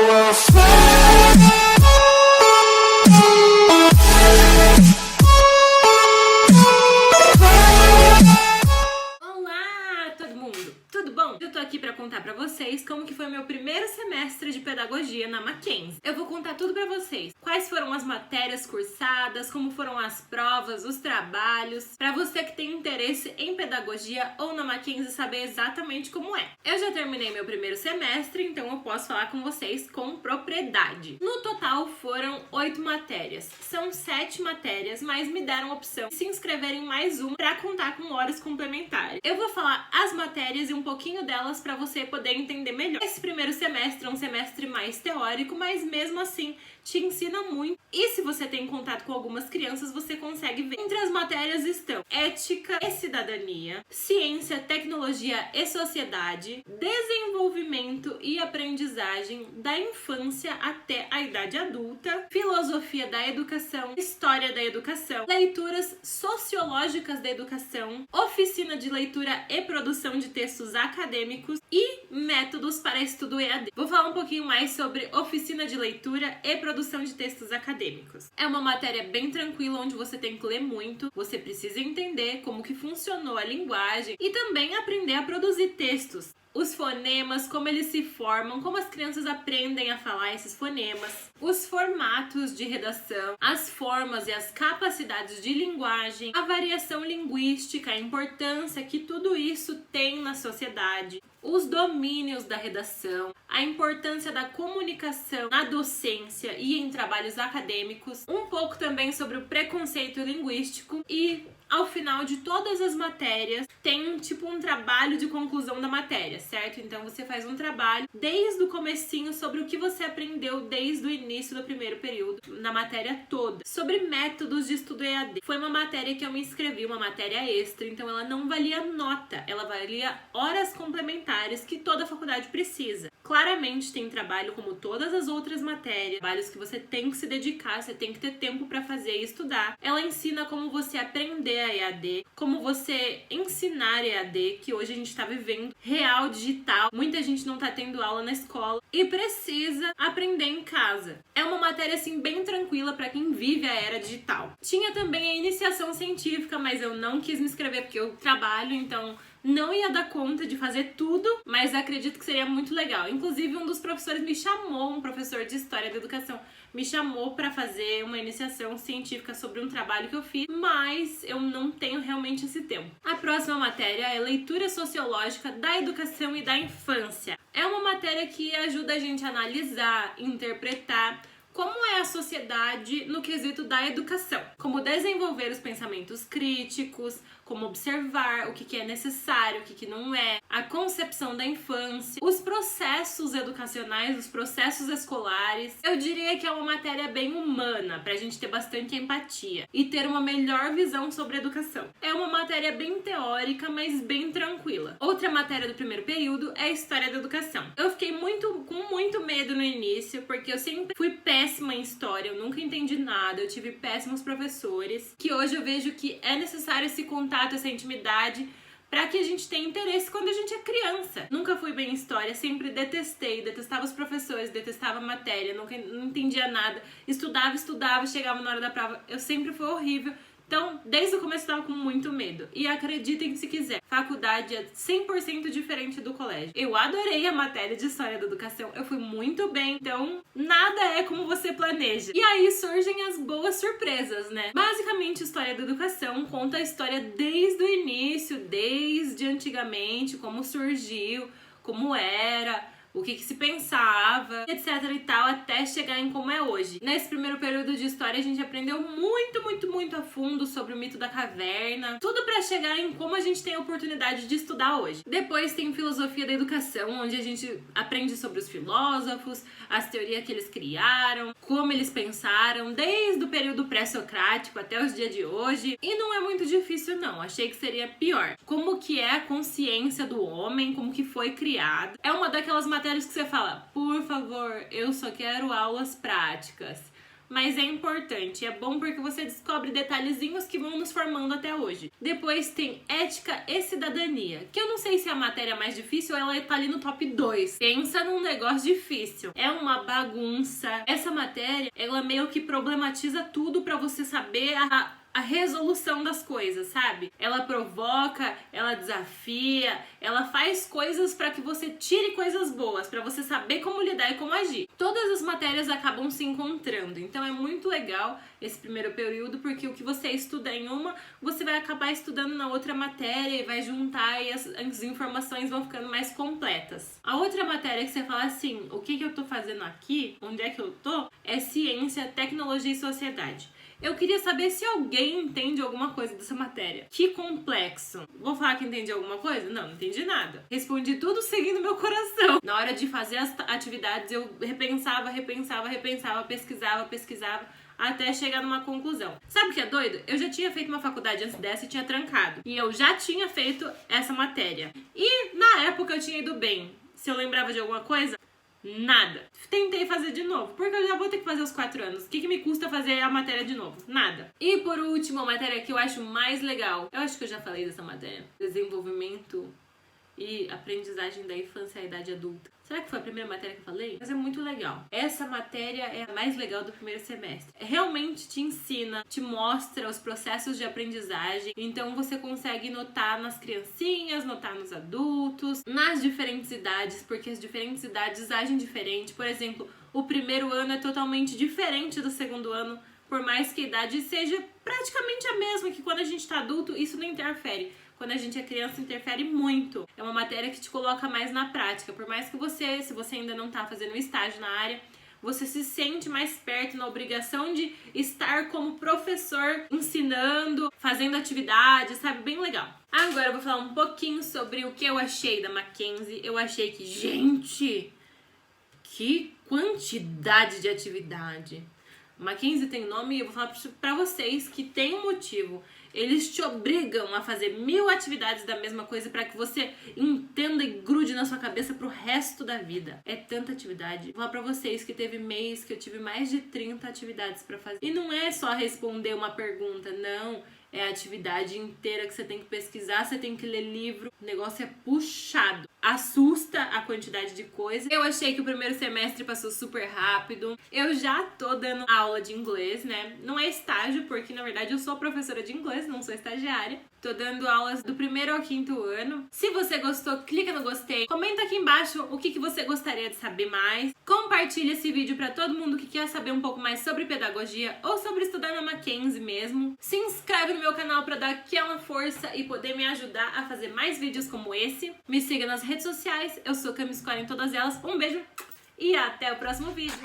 Olá, todo mundo! Tudo bom? Eu tô aqui pra contar pra vocês como que foi o meu primeiro semestre de pedagogia na Mackenzie. Eu vou contar tudo pra vocês. Quais foram as matérias cursadas, como foram as provas, os trabalhos, pra você que tem interesse em pedagogia ou na Mackenzie saber exatamente como é. Eu já terminei meu primeiro semestre, então eu posso falar com vocês com propriedade. No total foram 8 matérias. São 7 matérias, mas me deram a opção de se inscrever em mais uma pra contar com horas complementares. Eu vou falar as matérias e um pouquinho delas pra você poder entender melhor. Esse primeiro semestre é um semestre mais teórico, mas mesmo assim te ensina muito. E se você tem contato com algumas crianças, você consegue ver. Entre as matérias estão ética e cidadania, ciência, tecnologia e sociedade, desenvolvimento e aprendizagem da infância até a idade adulta, filosofia da educação, história da educação, leituras sociológicas da educação, oficina de leitura e produção de textos acadêmicos e métodos para estudo EAD. Vou falar um pouquinho mais sobre oficina de leitura e produção de textos acadêmicos. É uma matéria bem tranquila, onde você tem que ler muito, você precisa entender como que funcionou a linguagem e também aprender a produzir textos. Os fonemas, como eles se formam, como as crianças aprendem a falar esses fonemas, os formatos de redação, as formas e as capacidades de linguagem, a variação linguística, a importância que tudo isso tem na sociedade, os domínios da redação, a importância da comunicação na docência e em trabalhos acadêmicos, um pouco também sobre o preconceito linguístico e, ao final de todas as matérias, tem um trabalho de conclusão da matéria, certo? Então você faz um trabalho desde o comecinho sobre o que você aprendeu desde o início do primeiro período, na matéria toda, sobre métodos de estudo EAD. Foi uma matéria que eu me inscrevi, uma matéria extra, então ela não valia nota, ela valia horas complementares que toda faculdade precisa. Claramente tem trabalho como todas as outras matérias, trabalhos que você tem que se dedicar, você tem que ter tempo para fazer e estudar. Ela ensina como você aprender a EAD, como você ensinar EAD, que hoje a gente tá vivendo real digital. Muita gente não tá tendo aula na escola e precisa aprender em casa. É uma matéria assim bem tranquila para quem vive a era digital. Tinha também a iniciação científica, mas eu não quis me inscrever porque eu trabalho, então não ia dar conta de fazer tudo, mas acredito que seria muito legal. Inclusive, um dos professores me chamou, um professor de História da Educação, me chamou para fazer uma iniciação científica sobre um trabalho que eu fiz, mas eu não tenho realmente esse tempo. A próxima matéria é Leitura Sociológica da Educação e da Infância. É uma matéria que ajuda a gente a analisar, interpretar como é a sociedade no quesito da educação, como desenvolver os pensamentos críticos, como observar o que é necessário, o que não é, a concepção da infância, os processos educacionais, os processos escolares. Eu diria que é uma matéria bem humana, pra gente ter bastante empatia e ter uma melhor visão sobre a educação. É uma matéria bem teórica, mas bem tranquila. Outra matéria do primeiro período é a História da Educação. Eu fiquei com muito medo no início, porque eu sempre fui péssima em história, eu nunca entendi nada, eu tive péssimos professores, que hoje eu vejo que é necessário esse contato, essa intimidade, para que a gente tenha interesse quando a gente é criança. Nunca fui bem em história, sempre detestava os professores, detestava a matéria, não entendia nada, estudava, chegava na hora da prova, eu sempre fui horrível. Então, desde o começo eu tava com muito medo. E acreditem se quiser, faculdade é 100% diferente do colégio. Eu adorei a matéria de História da Educação, eu fui muito bem, então nada é como você planeja. E aí surgem as boas surpresas, né? Basicamente, História da Educação conta a história desde o início, desde antigamente, como surgiu, como era, o que se pensava, etc e tal, até chegar em como é hoje. Nesse primeiro período de história, a gente aprendeu muito a fundo sobre o mito da caverna, tudo pra chegar em como a gente tem a oportunidade de estudar hoje. Depois tem filosofia da educação, onde a gente aprende sobre os filósofos, as teorias que eles criaram, como eles pensaram, desde o período pré-socrático até os dias de hoje. E não é muito difícil não, achei que seria pior. Como que é a consciência do homem, como que foi criado. É uma daquelas matérias que você fala, por favor, eu só quero aulas práticas. mas é importante, é bom porque você descobre detalhezinhos que vão nos formando até hoje. Depois tem ética e cidadania, que eu não sei se é a matéria mais difícil ou ela tá ali no top 2. Pensa num negócio difícil. É uma bagunça. Essa matéria, ela meio que problematiza tudo pra você saber a resolução das coisas, sabe? Ela provoca, ela desafia, ela faz coisas pra que você tire coisas boas, pra você saber como lidar e como agir. Todas as matérias acabam se encontrando, então é muito legal esse primeiro período, porque o que você estuda em uma, você vai acabar estudando na outra matéria e vai juntar e as informações vão ficando mais completas. A outra matéria que você fala assim, o que eu tô fazendo aqui, onde é que eu tô, é ciência, tecnologia e sociedade. Eu queria saber se alguém entende alguma coisa dessa matéria. Que complexo. Vou falar que entendi alguma coisa? Não entendi nada. Respondi tudo seguindo meu coração. Na hora de fazer as atividades, eu repensava, pesquisava, até chegar numa conclusão. Sabe o que é doido? Eu já tinha feito uma faculdade antes dessa e tinha trancado. E eu já tinha feito essa matéria. E na época eu tinha ido bem. Se eu lembrava de alguma coisa, nada. Tentei fazer de novo, porque eu já vou ter que fazer os 4 anos. O que me custa fazer a matéria de novo? Nada. E por último, a matéria que eu acho mais legal. Eu acho que eu já falei dessa matéria. Desenvolvimento e aprendizagem da infância à idade adulta. Será que foi a primeira matéria que eu falei? Mas é muito legal. Essa matéria é a mais legal do primeiro semestre. Realmente te ensina, te mostra os processos de aprendizagem. Então você consegue notar nas criancinhas, notar nos adultos, nas diferentes idades, porque as diferentes idades agem diferente. Por exemplo, o primeiro ano é totalmente diferente do segundo ano, por mais que a idade seja praticamente a mesma, que quando a gente tá adulto, isso não interfere. Quando a gente é criança, interfere muito. É uma matéria que te coloca mais na prática. Por mais que você, se você ainda não tá fazendo estágio na área, você se sente mais perto, na obrigação de estar como professor, ensinando, fazendo atividades, sabe? Bem legal. Agora eu vou falar um pouquinho sobre o que eu achei da Mackenzie. Eu achei que, gente, que quantidade de atividade. Mackenzie tem nome e eu vou falar pra vocês que tem um motivo. Eles te obrigam a fazer 1000 atividades da mesma coisa para que você entenda e grude na sua cabeça pro resto da vida. É tanta atividade. Vou falar pra vocês que teve mês que eu tive mais de 30 atividades pra fazer. E não é só responder uma pergunta, não. É a atividade inteira que você tem que pesquisar, você tem que ler livro. O negócio é puxado. Assusta a quantidade de coisa. Eu achei que o primeiro semestre passou super rápido. Eu já tô dando aula de inglês, né? Não é estágio, porque na verdade eu sou professora de inglês, não sou estagiária. Tô dando aulas do 1º ao 5º ano. Se você gostou, clica no gostei. Comenta aqui embaixo o que você gostaria de saber mais. Compartilha esse vídeo pra todo mundo que quer saber um pouco mais sobre pedagogia ou sobre estudar na Mackenzie mesmo. Se inscreve no meu canal pra dar aquela força e poder me ajudar a fazer mais vídeos como esse. Me siga nas redes sociais. Eu sou Cami Score em todas elas. Um beijo e até o próximo vídeo.